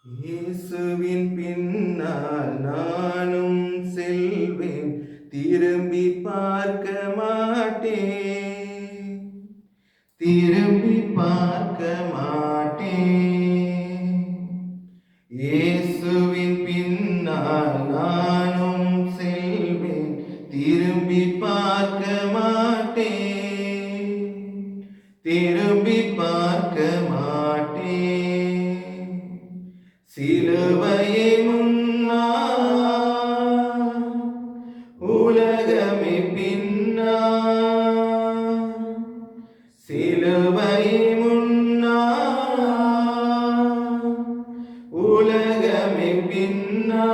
இயேசுவின் பின்னால் நானும் செல்வேன், திரும்பி பார்க்க மாட்டேன், திரும்பி பார்க்க மாட்டேன். இயேசுவின் பின்னால் நானும் செல்வேன், திரும்பி பார்க்க மாட்டேன், திரும்பி பார்க்க மாட்டேன். சிலுவையே முன்னா, உலகமே பின்னா, சிலுவையே முன்னா, உலகமே பின்னா.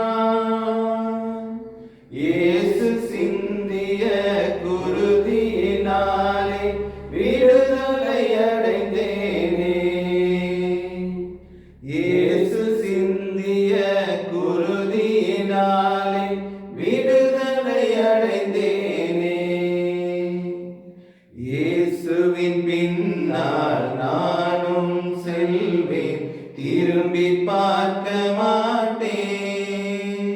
இயேசு சிந்திய குருதியினாலே விடுதலை அடைந்தேனே, இயேசு சிந்திய குருதியினாலே விடுதலை அடைந்தேனே. இயேசுவின் பின்னால் நானும் செல்வேன், திரும்பி பார்க்க மாட்டேன்,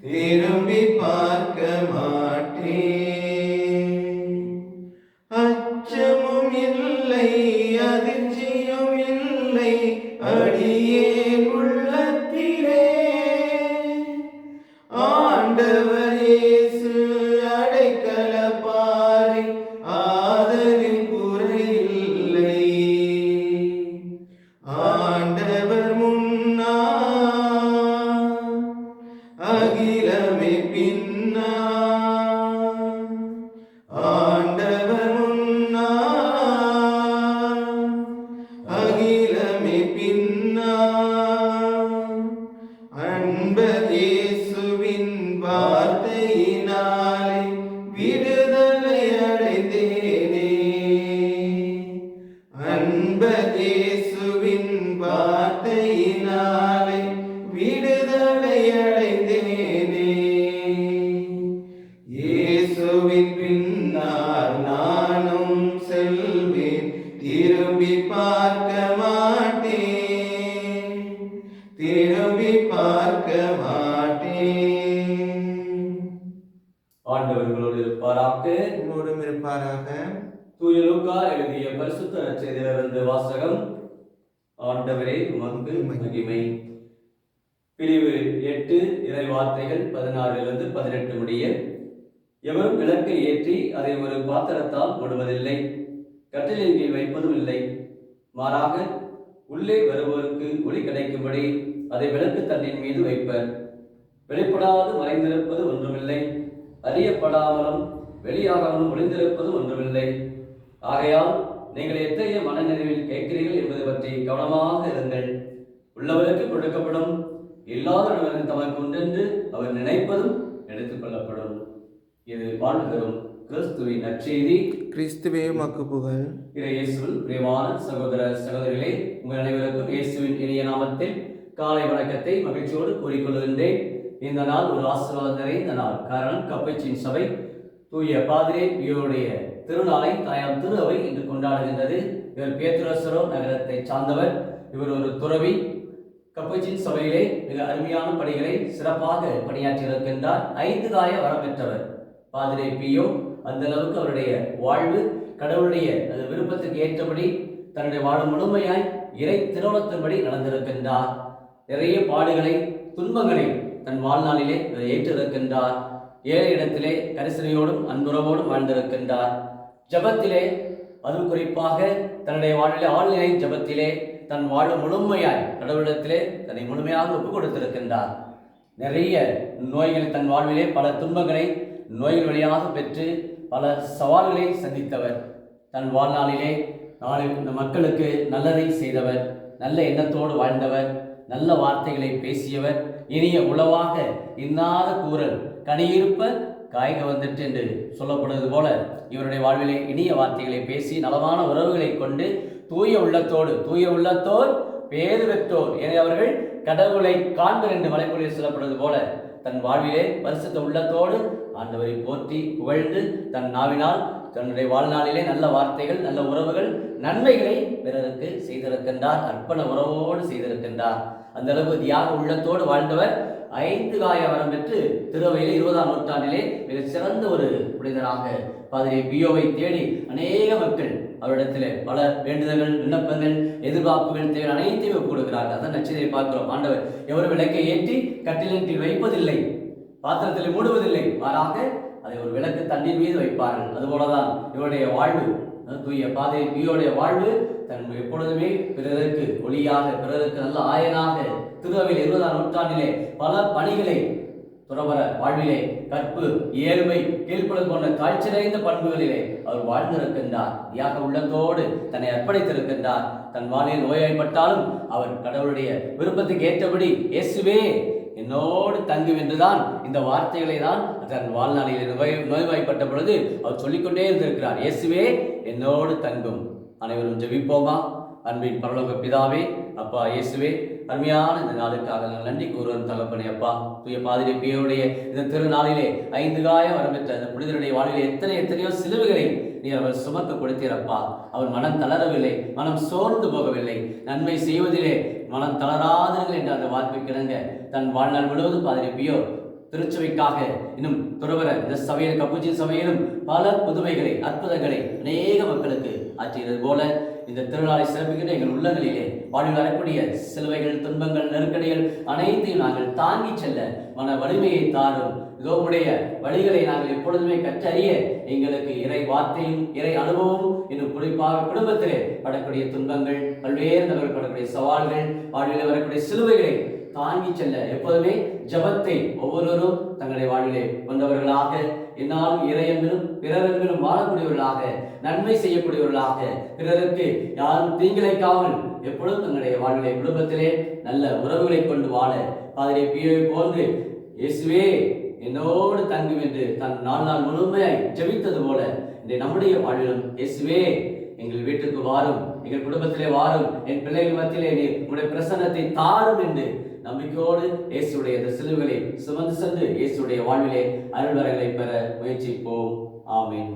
திரும்பி பார்க்க மாட்டேன். அச்சமும் இல்லை, அதிர்ச்சியும் இல்லை, அடியேன் உள்ளத்திலே. ஆண்டவர் இயேசு அடைக்கலப்பாறை, ஆதரின் குறையில்லை. ஆண்டவர் முன்னா, அகிலமே பின்னா, ஆண்டவர் முன்னா, அகிலமே பின்னா. அன்பர் இயேசுவின் வார்த்தையினாலே விடுதலை அடைந்தேனே, அன்பர் இயேசுவின் வார்த்தையினாலே விடுதலை அடைந்தேனே. இயேசுவின் பின்னால் நானும் செல்வேன், திரும்பி பார்க்க மாட்டேன், திரும்பி பார்க்க மாட்டேன். ஆண்டவர்களோடு இருப்பாராக, உம்மோடும் இருப்பாராக. தூய லூக்கா எழுதிய பரிசுத்த நற்செய்தியிலிருந்து வாசகம். ஆண்டவரே உமக்கு மகிமை. பிரிவு 8 இறை வார்த்தைகள் 16 18 முடிய. எவரும் விளக்கை ஏற்றி அதை ஒரு பாத்திரத்தால் மூடுவதில்லை, கட்டிலின் கீழ் வைப்பதும் இல்லை. மாறாக உள்ளே வருவோருக்கு ஒளி கிடைக்கும்படி அதை விளக்கு தண்டின் மீது வைப்பர். வெளிப்படாது மறைந்திருப்பது ஒன்றுமில்லை, அறியப்படாமலும் வெளியாகாமலும் ஒளிந்திருப்பது ஒன்றுமில்லை. ஆகையால் நீங்கள் எத்தகைய மனநிறைவில் கேட்கிறீர்கள் என்பது பற்றி கவனமாக இருங்கள். உள்ளவருக்கு கொடுக்கப்படும், இல்லாதவர்களுக்கு தமக்கு உண்டென்று அவர் நினைப்பதும் எடுத்துக் கொள்ளப்படும். இது வாழ்வு தரும் கிறிஸ்துவின் நற்செய்தி. கிறிஸ்துவே உமக்கு புகழ். இயேசுவில் பிரியமான சகோதர சகோதரிகளே, உங்கள் அனைவருக்கும் இயேசுவின் இனிய நாமத்தில் காலை வணக்கத்தை மகிழ்ச்சியோடு கூறிக்கொள்கின்றேன். இந்த நாள் ஒரு ஆசீர்வாதம் நிறைந்த நாள். காரணம், கப்பச்சின் சபை தூய பாதிரே பியோருடைய திருநாளை தாயார் திரு அவை இன்று கொண்டாடுகின்றது. இவர் பேதுரசரோ நகரத்தை சார்ந்தவர். இவர் ஒரு துறவி. கப்பச்சின் சபையிலே மிக அருமையான பணிகளை சிறப்பாக பணியாற்றியிருக்கின்றார். 5 காய வரம் பெற்றவர் பாதிரே பியோ. அந்த அளவுக்கு அவருடைய வாழ்வு கடவுளுடைய விருப்பத்துக்கு ஏற்றபடி தன்னுடைய வாழ்வு முழுமையாய் இறை திருவுளத்தின்படி நடந்திருக்கின்றார். நிறைய பாடுகளை துன்பங்களை தன் வாழ்நாளிலே ஏற்றிருக்கின்றார். ஏழை இடத்திலே கரிசனையோடும் அன்புறவோடும் வாழ்ந்திருக்கின்றார். ஜபத்திலே, அதுவும் குறிப்பாக தன்னுடைய வாழ்விலே ஆழ்நிலை ஜபத்திலே தன் வாழ்வு முழுமையாய் கடவுளிடத்திலே தன்னை முழுமையாக ஒப்புக் கொடுத்திருக்கின்றார். நிறைய நோய்களை தன் வாழ்விலே பல துன்பங்களை நோய்கள் வழியாக பெற்று பல சவால்களை சந்தித்தவர். தன் வாழ்நாளிலே இந்த மக்களுக்கு நல்லதை செய்தவர், நல்ல எண்ணத்தோடு வாழ்ந்தவர், நல்ல வார்த்தைகளை பேசியவர், இனிய உளவாக இன்னாத கூறல் கனியிருப்ப காய்க வந்துட்டு என்று சொல்லப்படுவது போல இவருடைய வாழ்விலே இனிய வார்த்தைகளை பேசி நலமான உறவுகளை கொண்டு தூய உள்ளத்தோர் பேறு பெற்றோர் என அவர்கள் கடவுளை காண்பர் என்று மலைப்பொழியில் சொல்லப்படுவது போல தன் வாழ்விலே பரிசுத்த உள்ளத்தோடு ஆண்டவரை போற்றி புகழ்ந்து தன் நாவினால் தன்னுடைய வாழ்நாளிலே நல்ல வார்த்தைகள், நல்ல உறவுகள், நன்மைகளை பிறருக்கு செய்திருக்கின்றார். அர்ப்பண உறவோடு செய்திருக்கின்றார். அந்த அளவு தியாக உள்ளத்தோடு வாழ்ந்தவர் 5 காய வரம் பெற்று திருவையில் 20ஆம் நூற்றாண்டிலே மிக சிறந்த ஒரு புனிதராக பாதிரி பியோவை தேடி அநேக மக்கள் அவரிடத்தில் பல வேண்டுதல்கள், விண்ணப்பங்கள், எதிர்பார்ப்புகள், தேவை அனைத்தையும் கொடுக்கிறார்கள். அதான் நச்சதை பார்க்கிறோம். ஆண்டவர் எவரும் விளக்கை ஏற்றி கட்டிலின் கீழ் வைப்பதில்லை, பாத்திரத்தில் மூடுவதில்லை, மாறாக அதை ஒரு விளக்கு தண்ணீர் மீது வைப்பார்கள். அதுபோலதான் இவருடைய வாழ்வு, தூய பாதிரி பியோடைய வாழ்வு தன் எப்பொழுதுமே பிறருக்கு ஒளியாக, பிறருக்கு நல்ல ஆயனாக திருவையில் 20ஆம் நூற்றாண்டிலே பல பணிகளை துறவர வாழ்விலே கற்பு, ஏழ்மை, கீழ்ப்படு போன்ற தாழ்ச்சியடைந்த பண்புகளிலே அவர் வாழ்ந்திருக்கின்றார். தியாக உள்ளத்தோடு தன்னை அர்ப்பணித்திருக்கின்றார். தன் வாழ்வில் நோய்வாய்ப்பட்டாலும் அவர் கடவுளுடைய விருப்பத்துக்கு ஏற்றபடி இயேசுவே என்னோடு தங்கும் என்றுதான் இந்த வார்த்தைகளை தான் தன் வாழ்நாளில் நோய்வாய்ப்பட்ட பொழுது அவர் சொல்லிக்கொண்டே இருந்திருக்கிறார். இயேசுவே என்னோடு தங்கும். அனைவரும் ஜெபிப்போமா? அன்பின் பரலோக பிதாவே, அப்பா இயேசுவே, அருமையான இந்த நாளுக்காக நாங்கள் நன்றி கூறுவோம் தகப்பனே. அப்பா, தூய பாதிரி பியோடைய இந்த திருநாளிலே 5 காய வரம்பெற்ற அந்த புனிதருடைய வாழ்விலே எத்தனையோ சிலுவைகளை நீர் அவர் சுமக்க கொடுத்தீரப்பா. அவர் மனம் தளரவில்லை, மனம் சோர்ந்து போகவில்லை. நன்மை செய்வதிலே மனம் தளராதீர்கள் என்ற அந்த வார்த்தைக்கிணங்க தன் வாழ்நாள் முழுவதும் பாதிரி பியோ திருச்சபைக்காக இன்னும் துறவர இந்த சபையில், கப்புச்சின் சபையிலும் பல புதுமைகளை, அற்புதங்களை அநேக மக்களுக்கு ஆற்றியது போல இந்த திருநாளை சிறப்பிக்கின்ற எங்கள் உள்ளங்களிலே வாழ்வில் வரக்கூடிய சிலுவைகள், துன்பங்கள், நெருக்கடிகள் அனைத்தையும் நாங்கள் தாங்கி செல்ல மன வலிமையை தாரும். இதோடைய வழிகளை நாங்கள் எப்பொழுதுமே கற்றறிய எங்களுக்கு இறை வார்த்தையும் இறை அனுபவமும் இன்னும் குறிப்பாக குடும்பத்திலே படக்கூடிய துன்பங்கள், பல்வேறு நபர்கள் படக்கூடிய சவால்கள், வாழ்வில் வரக்கூடிய சிலுவைகளை தாங்கி செல்ல எப்போதுமே ஜபத்தை ஒவ்வொருவரும் தங்களுடைய வாழ்விலே கொண்டவர்களாக, என்னாலும் இறையன்பிலும் பிறரன்பிலும் வாழக்கூடியவர்களாக, நன்மை செய்யக்கூடியவர்களாக, பிறருக்கு யாரும் தீங்கிழைக்காமல் எப்பொழுதும் தங்களுடைய வாழ்விலே குடும்பத்திலே நல்ல உறவுகளை கொண்டு வாழ பாதிரி பியோவை போன்று இயேசுவே என்னோடு தங்கும் என்று தன் நாள் முழுமையாய் ஜெபித்தது போல இந்த நம்முடைய வாழ்விலும் இயேசுவே எங்கள் வீட்டுக்கு வாரும், எங்கள் குடும்பத்திலே வாரும், என் பிள்ளைகள் மத்தியிலே நீர் உங்களுடைய பிரசன்னத்தை தாரும் என்று நம்பிக்கையோடு இயேசுடைய இந்த சிலுவைகளை சுமந்து சென்று இயேசுடைய வாழ்விலே அருள்வரங்களை பெற முயற்சிப்போம். ஆமென்.